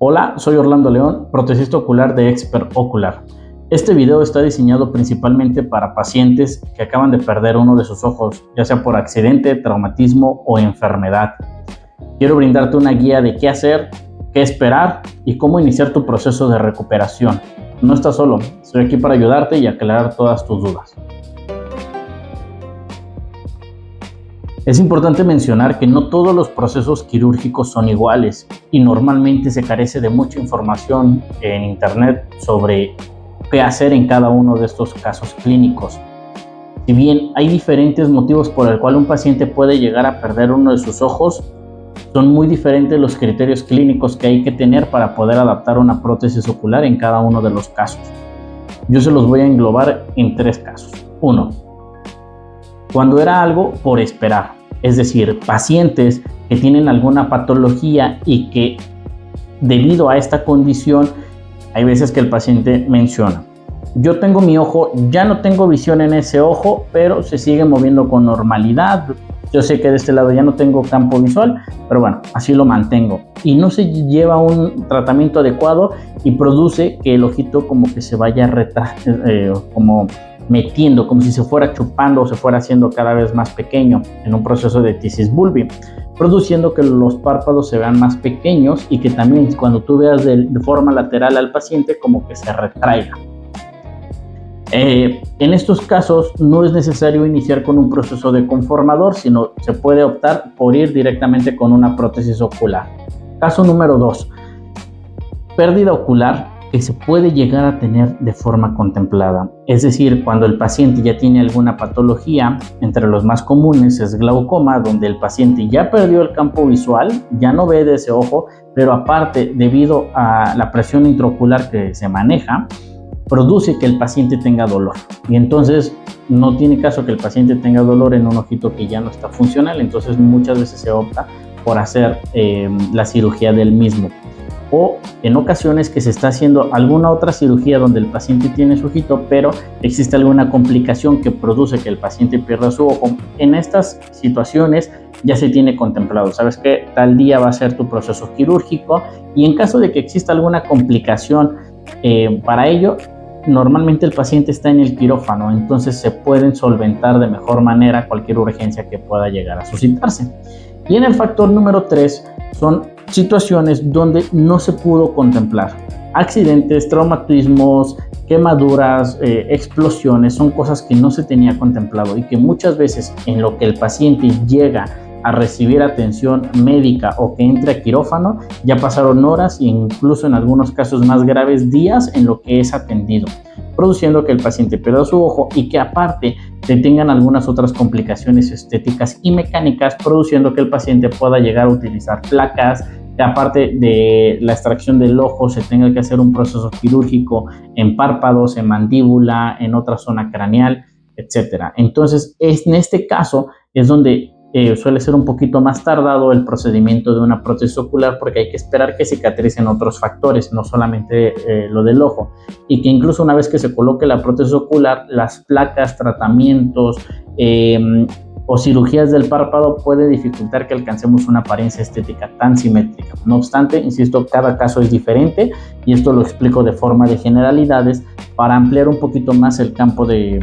Hola, soy Orlando León, protesista ocular de Expert Ocular. Este video está diseñado principalmente para pacientes que acaban de perder uno de sus ojos, ya sea por accidente, traumatismo o enfermedad. Quiero brindarte una guía de qué hacer, qué esperar y cómo iniciar tu proceso de recuperación. No estás solo, estoy aquí para ayudarte y aclarar todas tus dudas. Es importante mencionar que no todos los procesos quirúrgicos son iguales y normalmente se carece de mucha información en internet sobre qué hacer en cada uno de estos casos clínicos. Si bien hay diferentes motivos por el cual un paciente puede llegar a perder uno de sus ojos, son muy diferentes los criterios clínicos que hay que tener para poder adaptar una prótesis ocular en cada uno de los casos. Yo se los voy a englobar en 3 casos. 1. Cuando era algo por esperar. Es decir, pacientes que tienen alguna patología y que debido a esta condición, hay veces que el paciente menciona: yo tengo mi ojo, ya no tengo visión en ese ojo, pero se sigue moviendo con normalidad. Yo sé que de este lado ya no tengo campo visual, pero bueno, así lo mantengo. Y no se lleva un tratamiento adecuado y produce que el ojito como que se vaya como metiendo, como si se fuera chupando o se fuera haciendo cada vez más pequeño en un proceso de tisis bulbi, produciendo que los párpados se vean más pequeños y que también cuando tú veas de forma lateral al paciente como que se retraiga. En estos casos no es necesario iniciar con un proceso de conformador, sino se puede optar por ir directamente con una prótesis ocular. Caso número 2, pérdida ocular que se puede llegar a tener de forma contemplada. Es decir, cuando el paciente ya tiene alguna patología, entre los más comunes es glaucoma, donde el paciente ya perdió el campo visual, ya no ve de ese ojo, pero aparte, debido a la presión intraocular que se maneja, produce que el paciente tenga dolor. Y entonces no tiene caso que el paciente tenga dolor en un ojito que ya no está funcional, entonces muchas veces se opta por hacer la cirugía del mismo. O en ocasiones que se está haciendo alguna otra cirugía donde el paciente tiene su ojito, pero existe alguna complicación que produce que el paciente pierda su ojo. En estas situaciones ya se tiene contemplado, sabes que tal día va a ser tu proceso quirúrgico, y en caso de que exista alguna complicación para ello, normalmente el paciente está en el quirófano, entonces se pueden solventar de mejor manera cualquier urgencia que pueda llegar a suscitarse. Y en el factor número 3 son situaciones donde no se pudo contemplar. Accidentes, traumatismos, quemaduras, explosiones, son cosas que no se tenía contemplado y que muchas veces en lo que el paciente llega a recibir atención médica o que entre a quirófano, ya pasaron horas e incluso en algunos casos más graves días en lo que es atendido, produciendo que el paciente pierda su ojo y que aparte se tengan algunas otras complicaciones estéticas y mecánicas, produciendo que el paciente pueda llegar a utilizar placas, que aparte de la extracción del ojo se tenga que hacer un proceso quirúrgico en párpados, en mandíbula, en otra zona craneal, etc. Entonces, en este caso es donde suele ser un poquito más tardado el procedimiento de una prótesis ocular, porque hay que esperar que cicatricen otros factores, no solamente lo del ojo, y que incluso una vez que se coloque la prótesis ocular, las placas, tratamientos o cirugías del párpado puede dificultar que alcancemos una apariencia estética tan simétrica. No obstante, insisto, cada caso es diferente y esto lo explico de forma de generalidades para ampliar un poquito más el campo de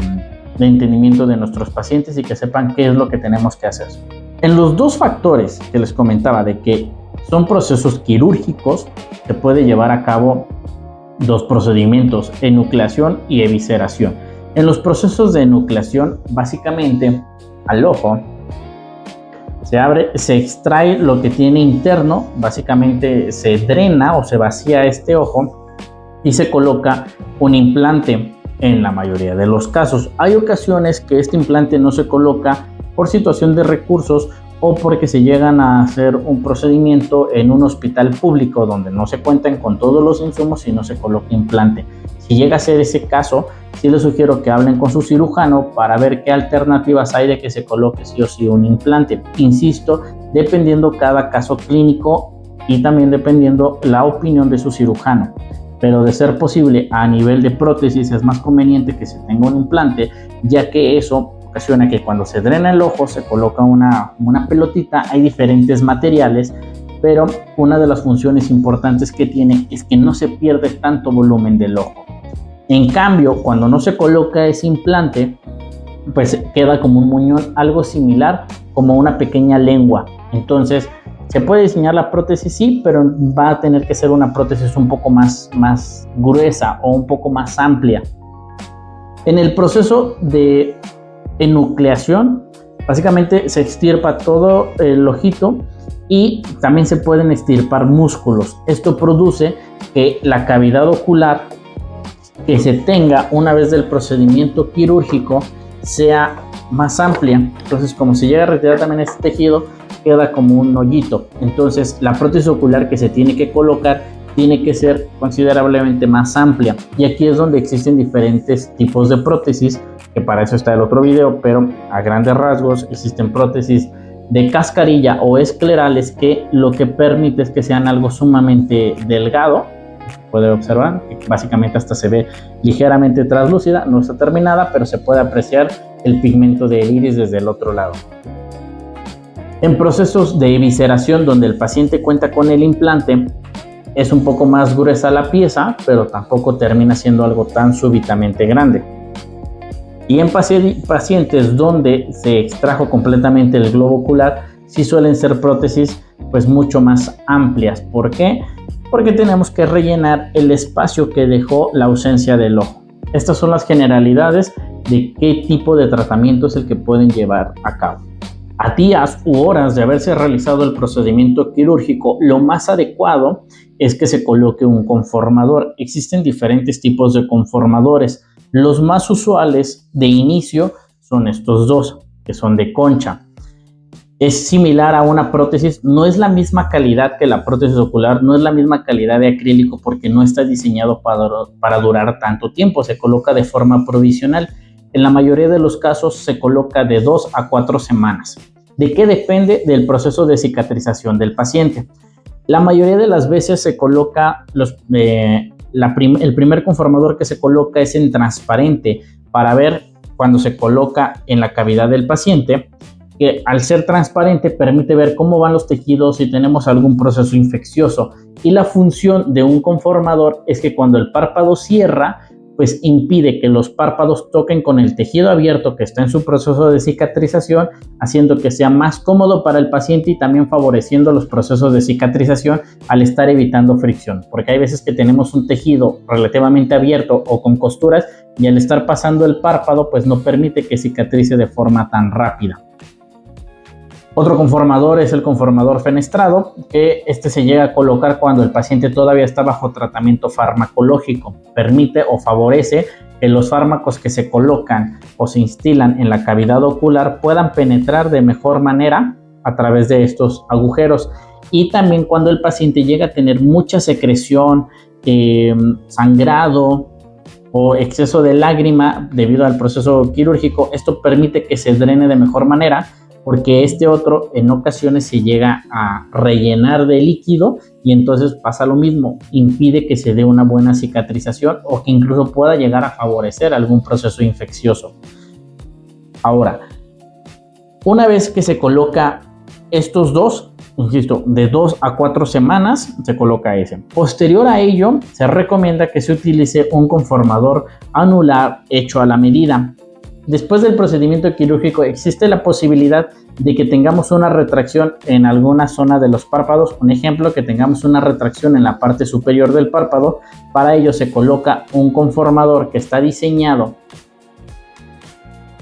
entendimiento de nuestros pacientes y que sepan qué es lo que tenemos que hacer. En los 2 factores que les comentaba de que son procesos quirúrgicos, se puede llevar a cabo 2 procedimientos: enucleación y evisceración. En los procesos de enucleación, básicamente al ojo se abre, se extrae lo que tiene interno, básicamente se drena o se vacía este ojo y se coloca un implante. En la mayoría de los casos, hay ocasiones que este implante no se coloca por situación de recursos o porque se llegan a hacer un procedimiento en un hospital público donde no se cuentan con todos los insumos y no se coloca implante. Si llega a ser ese caso, sí les sugiero que hablen con su cirujano para ver qué alternativas hay de que se coloque sí o sí un implante. Insisto, dependiendo cada caso clínico y también dependiendo la opinión de su cirujano. Pero de ser posible a nivel de prótesis es más conveniente que se tenga un implante, ya que eso ocasiona que cuando se drena el ojo se coloca una pelotita. Hay diferentes materiales pero una de las funciones importantes que tiene es que no se pierde tanto volumen del ojo. En cambio, cuando no se coloca ese implante, pues queda como un muñón, algo similar como una pequeña lengua. Entonces, se puede diseñar la prótesis, sí, pero va a tener que ser una prótesis un poco más gruesa o un poco más amplia. En el proceso de enucleación, básicamente se extirpa todo el ojito y también se pueden extirpar músculos. Esto produce que la cavidad ocular que se tenga una vez del procedimiento quirúrgico sea más amplia. Entonces, como se llega a retirar también este tejido, queda como un hoyito. Entonces, la prótesis ocular que se tiene que colocar tiene que ser considerablemente más amplia. Y aquí es donde existen diferentes tipos de prótesis, que para eso está el otro video, pero a grandes rasgos existen prótesis de cascarilla o esclerales que lo que permite es que sean algo sumamente delgado. Puede observar que básicamente hasta se ve ligeramente translúcida, no está terminada, pero se puede apreciar el pigmento del iris desde el otro lado. En procesos de evisceración donde el paciente cuenta con el implante, es un poco más gruesa la pieza, pero tampoco termina siendo algo tan súbitamente grande. Y en pacientes donde se extrajo completamente el globo ocular, sí suelen ser prótesis pues mucho más amplias. ¿Por qué? Porque tenemos que rellenar el espacio que dejó la ausencia del ojo. Estas son las generalidades de qué tipo de tratamiento es el que pueden llevar a cabo. A días u horas de haberse realizado el procedimiento quirúrgico, lo más adecuado es que se coloque un conformador. Existen diferentes tipos de conformadores. Los más usuales de inicio son estos dos, que son de concha. Es similar a una prótesis, no es la misma calidad que la prótesis ocular, no es la misma calidad de acrílico porque no está diseñado para durar tanto tiempo, se coloca de forma provisional. En la mayoría de los casos se coloca de 2 a 4 semanas. ¿De qué depende? Del proceso de cicatrización del paciente. La mayoría de las veces se coloca, el primer conformador que se coloca es en transparente para ver cuando se coloca en la cavidad del paciente, que al ser transparente permite ver cómo van los tejidos, si tenemos algún proceso infeccioso. Y la función de un conformador es que cuando el párpado cierra, pues impide que los párpados toquen con el tejido abierto que está en su proceso de cicatrización, haciendo que sea más cómodo para el paciente y también favoreciendo los procesos de cicatrización al estar evitando fricción. Porque hay veces que tenemos un tejido relativamente abierto o con costuras y al estar pasando el párpado, pues no permite que cicatrice de forma tan rápida. Otro conformador es el conformador fenestrado, que se llega a colocar cuando el paciente todavía está bajo tratamiento farmacológico. Permite o favorece que los fármacos que se colocan o se instilan en la cavidad ocular puedan penetrar de mejor manera a través de estos agujeros. Y también cuando el paciente llega a tener mucha secreción, sangrado o exceso de lágrima debido al proceso quirúrgico, esto permite que se drene de mejor manera, porque este otro en ocasiones se llega a rellenar de líquido y entonces pasa lo mismo, impide que se dé una buena cicatrización o que incluso pueda llegar a favorecer algún proceso infeccioso. Ahora, una vez que se coloca estos dos, insisto, de 2 a 4 semanas se coloca ese. Posterior a ello, se recomienda que se utilice un conformador anular hecho a la medida. Después del procedimiento quirúrgico existe la posibilidad de que tengamos una retracción en alguna zona de los párpados. Un ejemplo, que tengamos una retracción en la parte superior del párpado. Para ello se coloca un conformador que está diseñado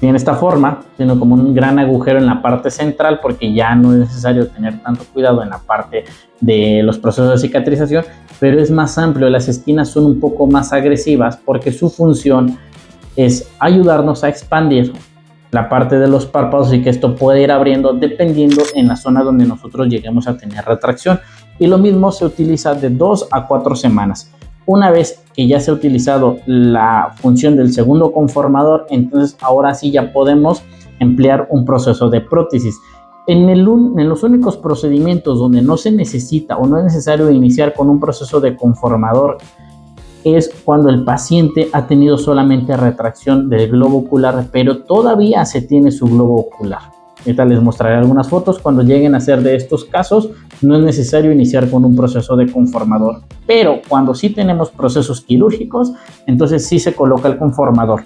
en esta forma, sino como un gran agujero en la parte central, porque ya no es necesario tener tanto cuidado en la parte de los procesos de cicatrización, pero es más amplio. Las esquinas son un poco más agresivas porque su función es ayudarnos a expandir la parte de los párpados y que esto puede ir abriendo dependiendo en la zona donde nosotros lleguemos a tener retracción. Y lo mismo se utiliza de 2 a 4 semanas. Una vez que ya se ha utilizado la función del segundo conformador, entonces ahora sí ya podemos emplear un proceso de prótesis. En los únicos procedimientos donde no se necesita o no es necesario iniciar con un proceso de conformador es cuando el paciente ha tenido solamente retracción del globo ocular, pero todavía se tiene su globo ocular. Ahorita les mostraré algunas fotos. Cuando lleguen a ser de estos casos, no es necesario iniciar con un proceso de conformador. Pero cuando sí tenemos procesos quirúrgicos, entonces sí se coloca el conformador.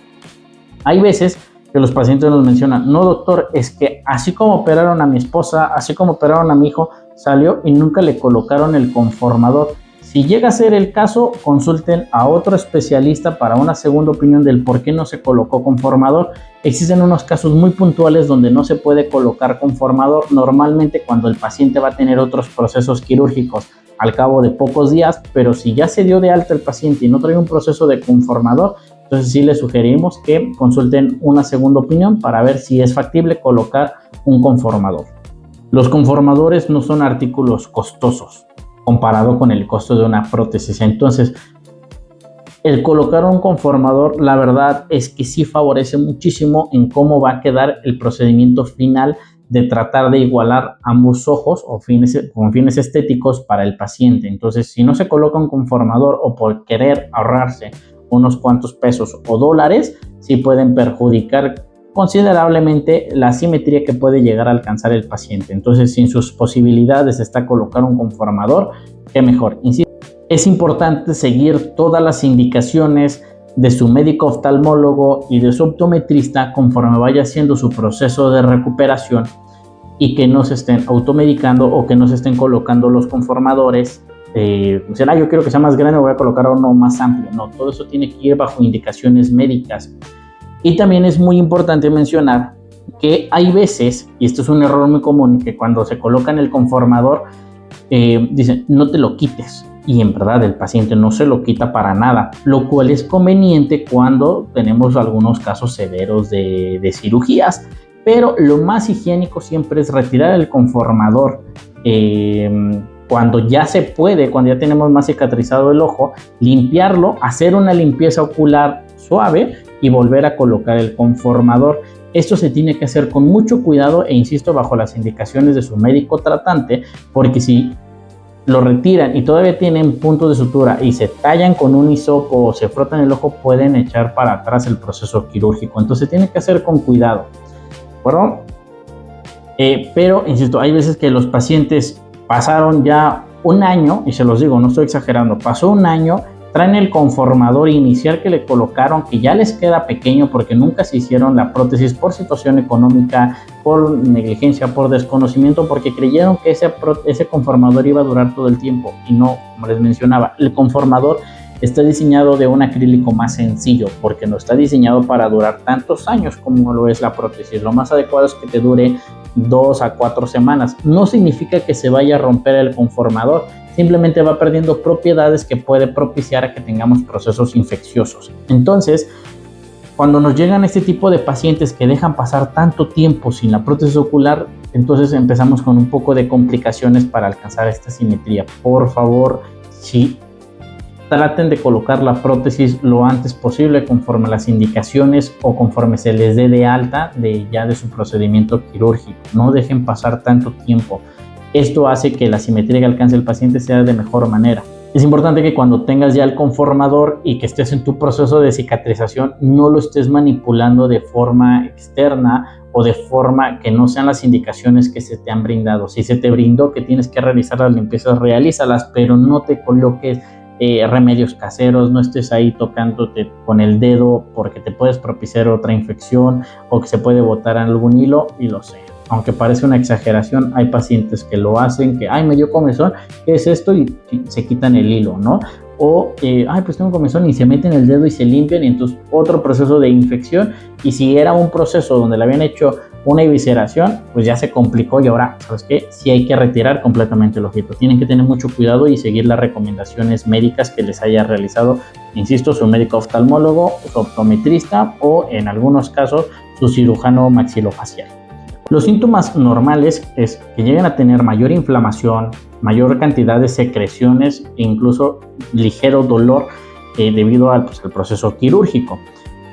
Hay veces que los pacientes nos mencionan, no doctor, es que así como operaron a mi esposa, así como operaron a mi hijo, salió y nunca le colocaron el conformador. Si llega a ser el caso, consulten a otro especialista para una segunda opinión del por qué no se colocó conformador. Existen unos casos muy puntuales donde no se puede colocar conformador, normalmente cuando el paciente va a tener otros procesos quirúrgicos al cabo de pocos días, pero si ya se dio de alta el paciente y no trae un proceso de conformador, entonces sí les sugerimos que consulten una segunda opinión para ver si es factible colocar un conformador. Los conformadores no son artículos costosos comparado con el costo de una prótesis. Entonces, el colocar un conformador, la verdad es que sí favorece muchísimo en cómo va a quedar el procedimiento final de tratar de igualar ambos ojos o con fines estéticos para el paciente. Entonces, si no se coloca un conformador o por querer ahorrarse unos cuantos pesos o dólares, sí pueden perjudicar considerablemente la simetría que puede llegar a alcanzar el paciente. Entonces, si en sus posibilidades está colocar un conformador, qué mejor. Insisto, es importante seguir todas las indicaciones de su médico oftalmólogo y de su optometrista conforme vaya haciendo su proceso de recuperación y que no se estén automedicando o que no se estén colocando los conformadores. Yo quiero que sea más grande, voy a colocar uno más amplio. No, todo eso tiene que ir bajo indicaciones médicas. Y también es muy importante mencionar que hay veces, y esto es un error muy común, que cuando se coloca en el conformador, dicen, no te lo quites. Y en verdad el paciente no se lo quita para nada, lo cual es conveniente cuando tenemos algunos casos severos de cirugías. Pero lo más higiénico siempre es retirar el conformador cuando ya se puede, cuando ya tenemos más cicatrizado el ojo, limpiarlo, hacer una limpieza ocular suave y volver a colocar el conformador. Esto se tiene que hacer con mucho cuidado e insisto, bajo las indicaciones de su médico tratante, porque si lo retiran y todavía tienen puntos de sutura y se tallan con un hisopo o se frotan el ojo, pueden echar para atrás el proceso quirúrgico. Entonces tiene que hacer con cuidado, ¿de acuerdo? Pero insisto, hay veces que los pacientes pasaron ya un año, y se los digo, no estoy exagerando, pasó un año, traen el conformador inicial que le colocaron, que ya les queda pequeño porque nunca se hicieron la prótesis por situación económica, por negligencia, por desconocimiento, porque creyeron que ese conformador iba a durar todo el tiempo y no, como les mencionaba, el conformador está diseñado de un acrílico más sencillo porque no está diseñado para durar tantos años como lo es la prótesis. Lo más adecuado es que te dure 2 a 4 semanas. No significa que se vaya a romper el conformador, simplemente va perdiendo propiedades que puede propiciar a que tengamos procesos infecciosos. Entonces, cuando nos llegan este tipo de pacientes que dejan pasar tanto tiempo sin la prótesis ocular, entonces empezamos con un poco de complicaciones para alcanzar esta simetría. Por favor, sí, traten de colocar la prótesis lo antes posible conforme a las indicaciones o conforme se les dé de alta de su procedimiento quirúrgico. No dejen pasar tanto tiempo. Esto hace que la simetría que alcance el paciente sea de mejor manera. Es importante que cuando tengas ya el conformador y que estés en tu proceso de cicatrización, no lo estés manipulando de forma externa o de forma que no sean las indicaciones que se te han brindado. Si se te brindó que tienes que realizar las limpiezas, realízalas, pero no te coloques remedios caseros, no estés ahí tocándote con el dedo porque te puedes propiciar otra infección o que se puede botar algún hilo, y lo sé. Aunque parece una exageración, hay pacientes que lo hacen, que, me dio comezón, ¿qué es esto? Y se quitan el hilo, ¿no? O, pues tengo comezón y se meten el dedo y se limpian y entonces otro proceso de infección. Y si era un proceso donde le habían hecho una evisceración, pues ya se complicó y ahora, ¿sabes qué? Sí hay que retirar completamente el ojito. Tienen que tener mucho cuidado y seguir las recomendaciones médicas que les haya realizado, insisto, su médico oftalmólogo, su optometrista o en algunos casos su cirujano maxilofacial. Los síntomas normales es que lleguen a tener mayor inflamación, mayor cantidad de secreciones e incluso ligero dolor debido al proceso quirúrgico.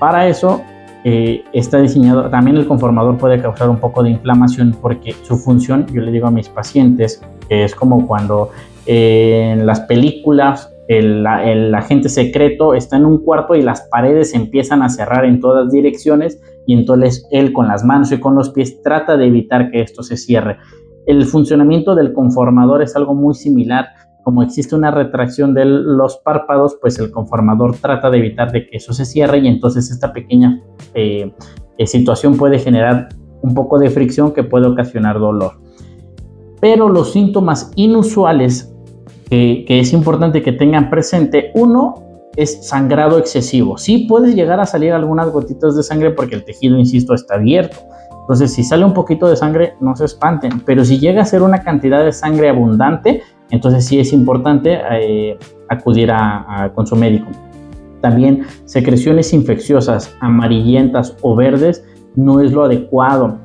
Para eso está diseñado, también el conformador puede causar un poco de inflamación porque su función, yo le digo a mis pacientes, que es como cuando en las películas el agente secreto está en un cuarto y las paredes se empiezan a cerrar en todas direcciones y entonces él con las manos y con los pies trata de evitar que esto se cierre. El funcionamiento del conformador es algo muy similar. Como existe una retracción de los párpados, pues el conformador trata de evitar de que eso se cierre, y entonces esta pequeña situación puede generar un poco de fricción que puede ocasionar dolor. Pero los síntomas inusuales que es importante que tengan presente, uno es sangrado excesivo. Sí puede llegar a salir algunas gotitas de sangre porque el tejido, insisto, está abierto. Entonces, si sale un poquito de sangre, no se espanten. Pero si llega a ser una cantidad de sangre abundante, entonces sí es importante acudir con su médico. También secreciones infecciosas amarillentas o verdes no es lo adecuado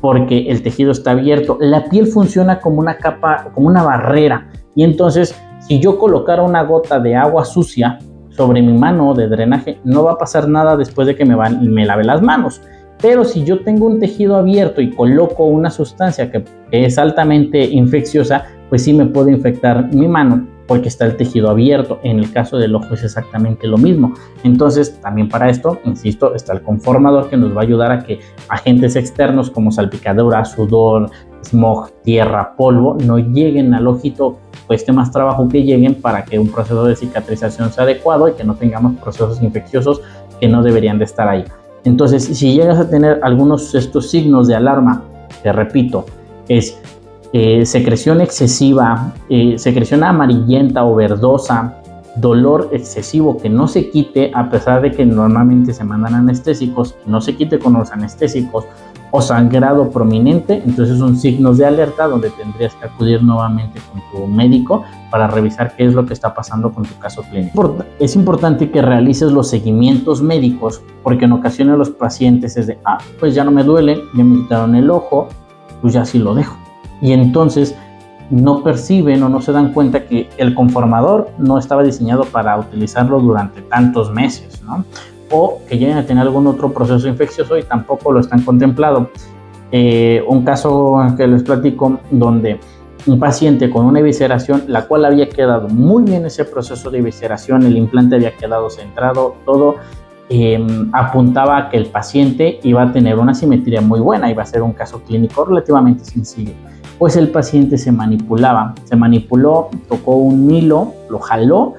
porque el tejido está abierto. La piel funciona como una capa, como una barrera. Y entonces, si yo colocara una gota de agua sucia sobre mi mano de drenaje, no va a pasar nada después de que me lave las manos. Pero si yo tengo un tejido abierto y coloco una sustancia que es altamente infecciosa, pues sí me puede infectar mi mano porque está el tejido abierto. En el caso del ojo es exactamente lo mismo. Entonces, también para esto, insisto, está el conformador que nos va a ayudar a que agentes externos como salpicadura, sudor, smog, tierra, polvo, no lleguen al ojito. Cueste más trabajo que lleguen para que un proceso de cicatrización sea adecuado y que no tengamos procesos infecciosos que no deberían de estar ahí. Entonces, si llegas a tener algunos de estos signos de alarma, te repito, es secreción excesiva, secreción amarillenta o verdosa, dolor excesivo que no se quite a pesar de que normalmente se mandan anestésicos, no se quite con los anestésicos, o sangrado prominente, entonces son signos de alerta donde tendrías que acudir nuevamente con tu médico para revisar qué es lo que está pasando con tu caso clínico. Es importante que realices los seguimientos médicos porque en ocasiones los pacientes es de, pues ya no me duele, ya me quitaron el ojo, pues ya sí lo dejo. Y entonces no perciben o no se dan cuenta que el conformador no estaba diseñado para utilizarlo durante tantos meses, ¿no? O que lleguen a tener algún otro proceso infeccioso y tampoco lo están contemplado. Un caso que les platico donde un paciente con una evisceración, la cual había quedado muy bien ese proceso de evisceración, el implante había quedado centrado, todo apuntaba a que el paciente iba a tener una simetría muy buena, iba a ser un caso clínico relativamente sencillo. Pues el paciente se manipuló, tocó un hilo, lo jaló,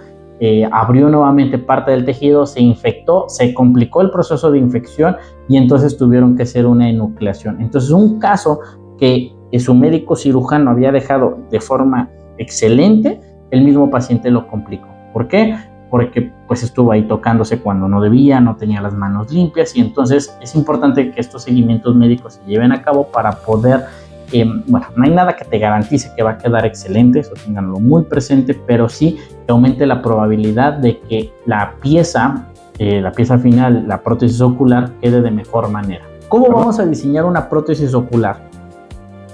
abrió nuevamente parte del tejido, se infectó, se complicó el proceso de infección y entonces tuvieron que hacer una enucleación. Entonces un caso que su médico cirujano había dejado de forma excelente, el mismo paciente lo complicó. ¿Por qué? Porque pues estuvo ahí tocándose cuando no debía, no tenía las manos limpias, y entonces es importante que estos seguimientos médicos se lleven a cabo para poder bueno, no hay nada que te garantice que va a quedar excelente, eso ténganlo muy presente, pero sí que aumente la probabilidad de que la pieza final, la prótesis ocular, quede de mejor manera. ¿Cómo vamos a diseñar una prótesis ocular?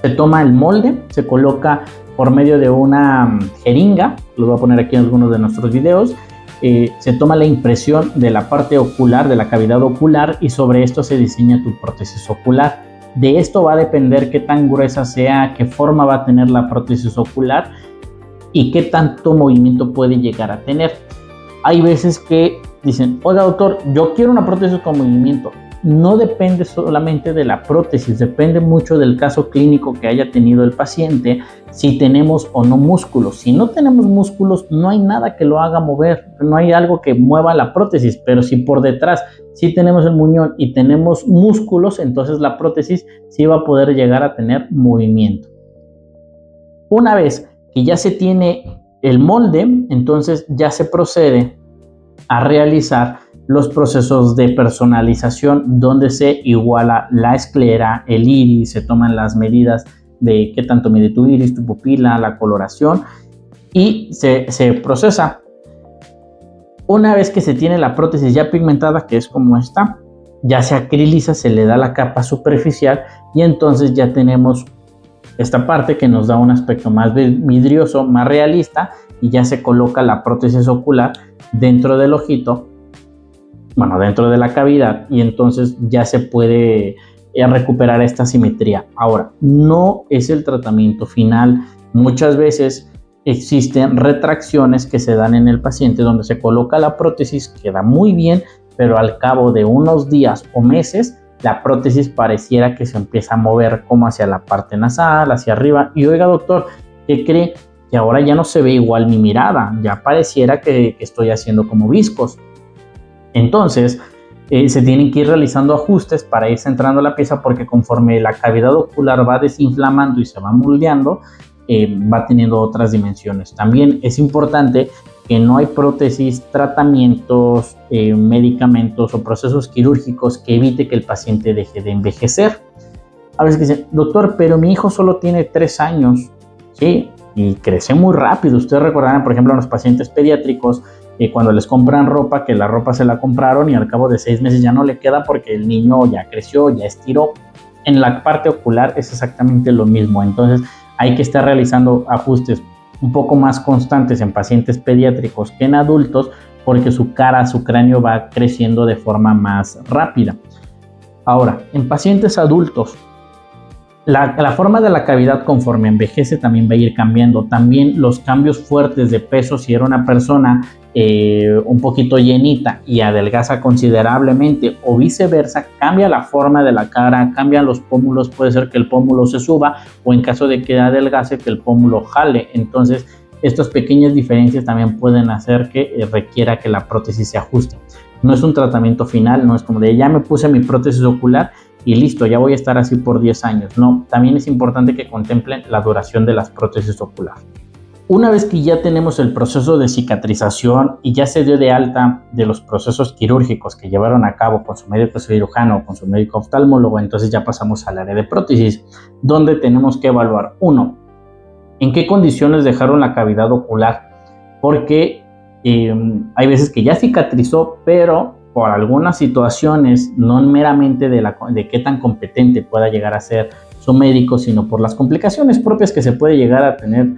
Se toma el molde, se coloca por medio de una jeringa, lo voy a poner aquí en algunos de nuestros videos, se toma la impresión de la parte ocular, de la cavidad ocular, y sobre esto se diseña tu prótesis ocular. De esto va a depender qué tan gruesa sea, qué forma va a tener la prótesis ocular y qué tanto movimiento puede llegar a tener. Hay veces que dicen, oiga doctor, yo quiero una prótesis con movimiento. No depende solamente de la prótesis, depende mucho del caso clínico que haya tenido el paciente, si tenemos o no músculos. Si no tenemos músculos, no hay nada que lo haga mover, no hay algo que mueva la prótesis, pero si por detrás sí tenemos el muñón y tenemos músculos, entonces la prótesis sí va a poder llegar a tener movimiento. Una vez que ya se tiene el molde, entonces ya se procede a realizar los procesos de personalización donde se iguala la esclera, el iris, se toman las medidas de qué tanto mide tu iris, tu pupila, la coloración y se procesa. Una vez que se tiene la prótesis ya pigmentada, que es como esta, ya se acriliza, se le da la capa superficial y entonces ya tenemos esta parte que nos da un aspecto más vidrioso, más realista, y ya se coloca la prótesis ocular dentro del ojito, bueno, dentro de la cavidad, y entonces ya se puede recuperar esta simetría. Ahora, no es el tratamiento final. Muchas veces existen retracciones que se dan en el paciente donde se coloca la prótesis, queda muy bien, pero al cabo de unos días o meses la prótesis pareciera que se empieza a mover como hacia la parte nasal, hacia arriba. Y oiga, doctor, ¿qué cree? Que ahora ya no se ve igual mi mirada, ya pareciera que estoy haciendo como viscos. Entonces, se tienen que ir realizando ajustes para ir centrando la pieza, porque conforme la cavidad ocular va desinflamando y se va moldeando, va teniendo otras dimensiones. También es importante que no hay prótesis, tratamientos, medicamentos o procesos quirúrgicos que evite que el paciente deje de envejecer. A veces dicen, doctor, pero mi hijo solo tiene 3 años, ¿sí? Y crece muy rápido. Ustedes recordarán, por ejemplo, a los pacientes pediátricos, cuando les compran ropa, que la ropa se la compraron y al cabo de 6 meses ya no le queda porque el niño ya creció, ya estiró. En la parte ocular es exactamente lo mismo. Entonces hay que estar realizando ajustes un poco más constantes en pacientes pediátricos que en adultos, porque su cara, su cráneo va creciendo de forma más rápida. Ahora, en pacientes adultos, la forma de la cavidad conforme envejece también va a ir cambiando. También los cambios fuertes de peso, si era una persona un poquito llenita y adelgaza considerablemente, o viceversa, cambia la forma de la cara, cambian los pómulos, puede ser que el pómulo se suba, o en caso de que adelgace, que el pómulo jale. Entonces, estas pequeñas diferencias también pueden hacer que requiera que la prótesis se ajuste. No es un tratamiento final, no es como de ya me puse mi prótesis ocular y listo, ya voy a estar así por 10 años. No, también es importante que contemplen la duración de las prótesis oculares. Una vez que ya tenemos el proceso de cicatrización y ya se dio de alta de los procesos quirúrgicos que llevaron a cabo con su médico cirujano o con su médico oftalmólogo, entonces ya pasamos al área de prótesis, donde tenemos que evaluar, 1, en qué condiciones dejaron la cavidad ocular, porque hay veces que ya cicatrizó, pero por algunas situaciones, no meramente de qué tan competente pueda llegar a ser su médico, sino por las complicaciones propias que se puede llegar a tener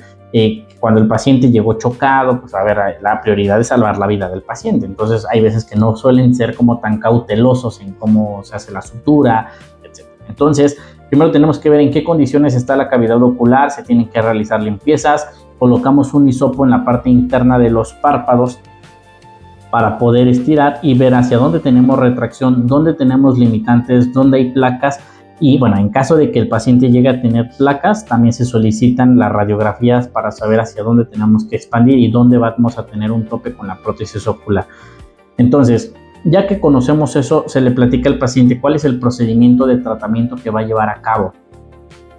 cuando el paciente llegó chocado. Pues a ver, la prioridad es salvar la vida del paciente. Entonces hay veces que no suelen ser como tan cautelosos en cómo se hace la sutura, etc. Entonces, primero tenemos que ver en qué condiciones está la cavidad ocular, se tienen que realizar limpiezas, colocamos un hisopo en la parte interna de los párpados para poder estirar y ver hacia dónde tenemos retracción, dónde tenemos limitantes, dónde hay placas. Y bueno, en caso de que el paciente llegue a tener placas, también se solicitan las radiografías para saber hacia dónde tenemos que expandir y dónde vamos a tener un tope con la prótesis ocular. Entonces, ya que conocemos eso, se le platica al paciente cuál es el procedimiento de tratamiento que va a llevar a cabo.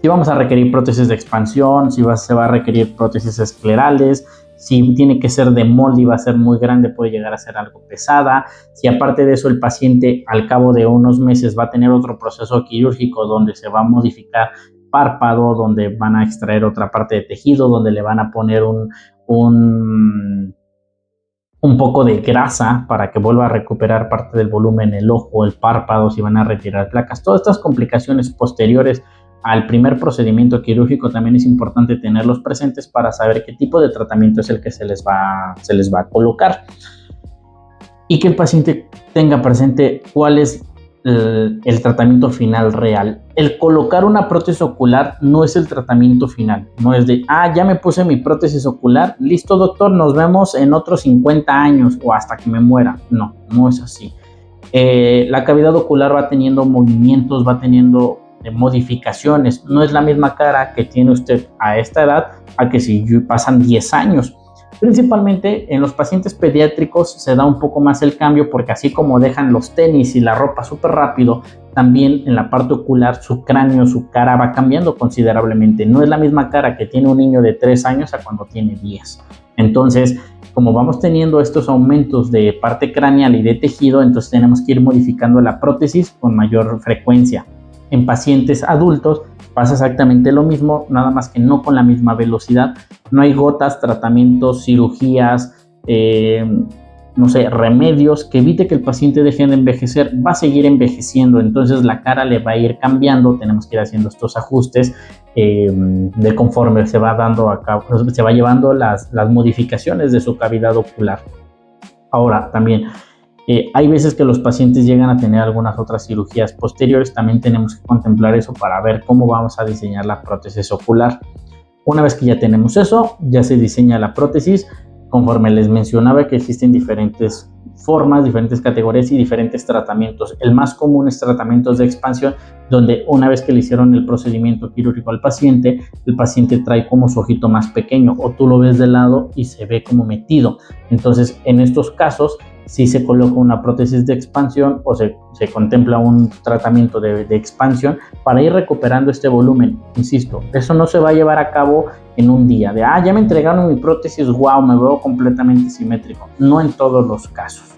Si vamos a requerir prótesis de expansión, si se va a requerir prótesis esclerales, si tiene que ser de molde y va a ser muy grande, puede llegar a ser algo pesada. Si aparte de eso el paciente al cabo de unos meses va a tener otro proceso quirúrgico donde se va a modificar párpado, donde van a extraer otra parte de tejido, donde le van a poner un poco de grasa para que vuelva a recuperar parte del volumen, el ojo, el párpado, si van a retirar placas. Todas estas complicaciones posteriores al primer procedimiento quirúrgico también es importante tenerlos presentes para saber qué tipo de tratamiento es el que se les va a colocar, y que el paciente tenga presente cuál es el tratamiento final real. El colocar una prótesis ocular no es el tratamiento final, no es de, ya me puse mi prótesis ocular, listo doctor, nos vemos en otros 50 años o hasta que me muera. No, no es así. La cavidad ocular va teniendo movimientos, va teniendo modificaciones. No es la misma cara que tiene usted a esta edad a que si pasan 10 años. Principalmente en los pacientes pediátricos se da un poco más el cambio, porque así como dejan los tenis y la ropa súper rápido, también en la parte ocular su cráneo, su cara va cambiando considerablemente. No es la misma cara que tiene un niño de 3 años a cuando tiene 10. Entonces, como vamos teniendo estos aumentos de parte craneal y de tejido, entonces tenemos que ir modificando la prótesis con mayor frecuencia. En pacientes adultos pasa exactamente lo mismo, nada más que no con la misma velocidad. No hay gotas, tratamientos, cirugías, remedios que evite que el paciente deje de envejecer. Va a seguir envejeciendo, entonces la cara le va a ir cambiando. Tenemos que ir haciendo estos ajustes de conforme se va dando a cabo, se va llevando las modificaciones de su cavidad ocular. Ahora también hay veces que los pacientes llegan a tener algunas otras cirugías posteriores. También tenemos que contemplar eso para ver cómo vamos a diseñar la prótesis ocular. Una vez que ya tenemos eso, ya se diseña la prótesis. Conforme les mencionaba que existen diferentes formas, diferentes categorías y diferentes tratamientos. El más común es tratamientos de expansión, donde una vez que le hicieron el procedimiento quirúrgico al paciente, el paciente trae como su ojito más pequeño o tú lo ves de lado y se ve como metido. Entonces, en estos casos, si se coloca una prótesis de expansión o se contempla un tratamiento de expansión para ir recuperando este volumen. Insisto, eso no se va a llevar a cabo en un día, de ya me entregaron mi prótesis, wow, me veo completamente simétrico. No en todos los casos.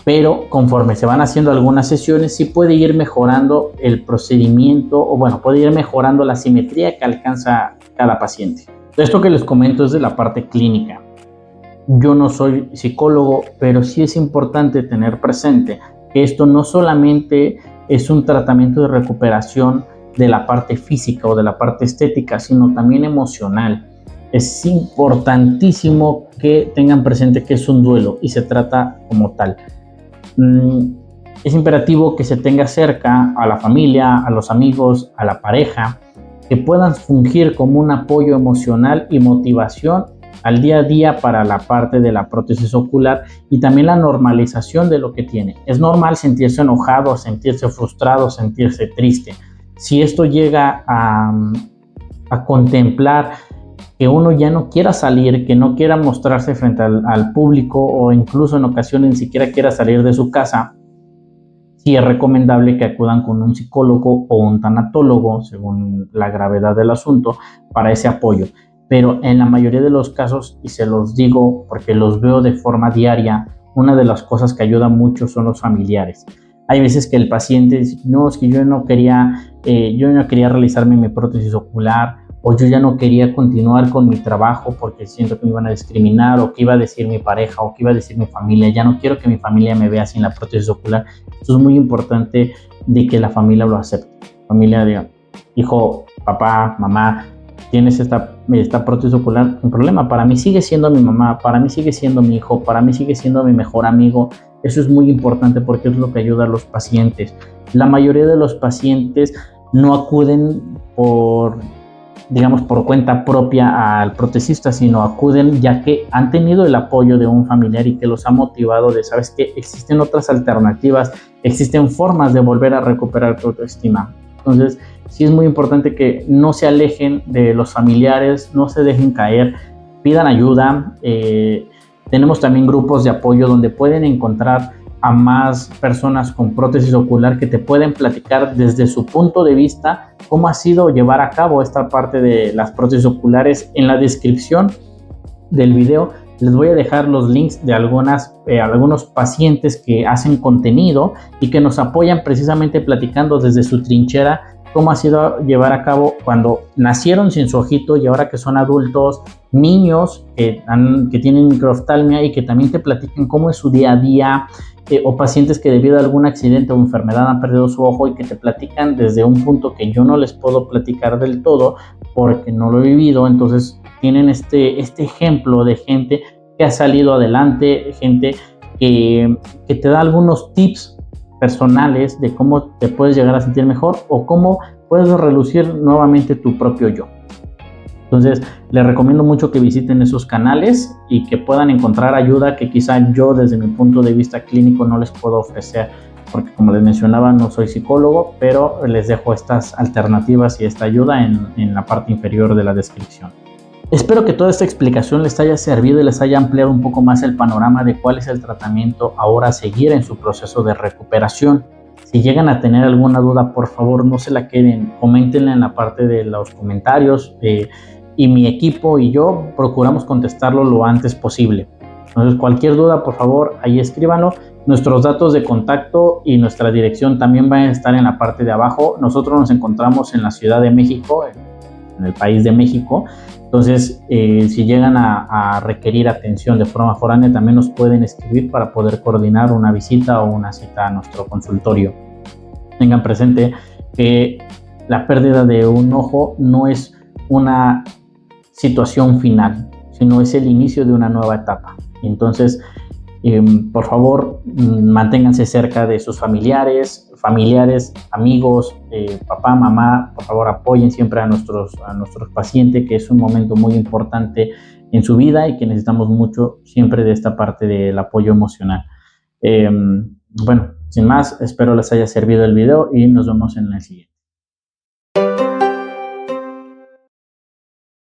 Pero conforme se van haciendo algunas sesiones, sí puede ir mejorando el procedimiento, o bueno, puede ir mejorando la simetría que alcanza cada paciente. Esto que les comento es de la parte clínica. Yo no soy psicólogo, pero sí es importante tener presente que esto no solamente es un tratamiento de recuperación de la parte física o de la parte estética, sino también emocional. Es importantísimo que tengan presente que es un duelo y se trata como tal. Es imperativo que se tenga cerca a la familia, a los amigos, a la pareja, que puedan fungir como un apoyo emocional y motivación al día a día para la parte de la prótesis ocular y también la normalización de lo que tiene. Es normal sentirse enojado, sentirse frustrado, sentirse triste. Si esto llega a contemplar que uno ya no quiera salir, que no quiera mostrarse frente al público o incluso en ocasiones ni siquiera quiera salir de su casa, sí es recomendable que acudan con un psicólogo o un tanatólogo, según la gravedad del asunto, para ese apoyo. Pero en la mayoría de los casos, y se los digo porque los veo de forma diaria, una de las cosas que ayuda mucho son los familiares. Hay veces que el paciente dice, no, es que yo no quería realizarme mi prótesis ocular, o yo ya no quería continuar con mi trabajo porque siento que me iban a discriminar, o que iba a decir mi pareja, o que iba a decir mi familia, ya no quiero que mi familia me vea sin la prótesis ocular. Esto es muy importante de que la familia lo acepte. La familia diga, hijo, papá, mamá, tienes esta prótesis ocular, un problema, para mí sigue siendo mi mamá, para mí sigue siendo mi hijo, para mí sigue siendo mi mejor amigo. Eso es muy importante porque es lo que ayuda a los pacientes. La mayoría de los pacientes no acuden por cuenta propia al protesista, sino acuden ya que han tenido el apoyo de un familiar y que los ha motivado de, ¿sabes qué? Existen otras alternativas, existen formas de volver a recuperar tu autoestima. Entonces, sí es muy importante que no se alejen de los familiares, no se dejen caer, pidan ayuda. Tenemos también grupos de apoyo donde pueden encontrar a más personas con prótesis ocular que te pueden platicar desde su punto de vista cómo ha sido llevar a cabo esta parte de las prótesis oculares. En la descripción del video les voy a dejar los links de algunos pacientes que hacen contenido y que nos apoyan precisamente platicando desde su trinchera cómo ha sido llevar a cabo cuando nacieron sin su ojito y ahora que son adultos, niños que tienen microoftalmia y que también te platican cómo es su día a día, o pacientes que debido a algún accidente o enfermedad han perdido su ojo y que te platican desde un punto que yo no les puedo platicar del todo porque no lo he vivido. Entonces tienen este ejemplo de gente que ha salido adelante, gente que te da algunos tips personales de cómo te puedes llegar a sentir mejor o cómo puedes relucir nuevamente tu propio yo. Entonces, les recomiendo mucho que visiten esos canales y que puedan encontrar ayuda que quizá yo desde mi punto de vista clínico no les puedo ofrecer, porque como les mencionaba, no soy psicólogo, pero les dejo estas alternativas y esta ayuda en la parte inferior de la descripción. Espero que toda esta explicación les haya servido y les haya ampliado un poco más el panorama de cuál es el tratamiento ahora a seguir en su proceso de recuperación. Si llegan a tener alguna duda, por favor no se la queden, coméntenla en la parte de los comentarios y mi equipo y yo procuramos contestarlo lo antes posible. Entonces cualquier duda, por favor, ahí escríbanlo. Nuestros datos de contacto y nuestra dirección también van a estar en la parte de abajo. Nosotros nos encontramos en la Ciudad de México, en el país de México. Entonces, si llegan a requerir atención de forma foránea, también nos pueden escribir para poder coordinar una visita o una cita a nuestro consultorio. Tengan presente que la pérdida de un ojo no es una situación final, sino es el inicio de una nueva etapa. Entonces, por favor, manténganse cerca de sus familiares, amigos, papá, mamá. Por favor, apoyen siempre a nuestros pacientes, que es un momento muy importante en su vida y que necesitamos mucho siempre de esta parte del apoyo emocional. Bueno, sin más, espero les haya servido el video y nos vemos en el siguiente.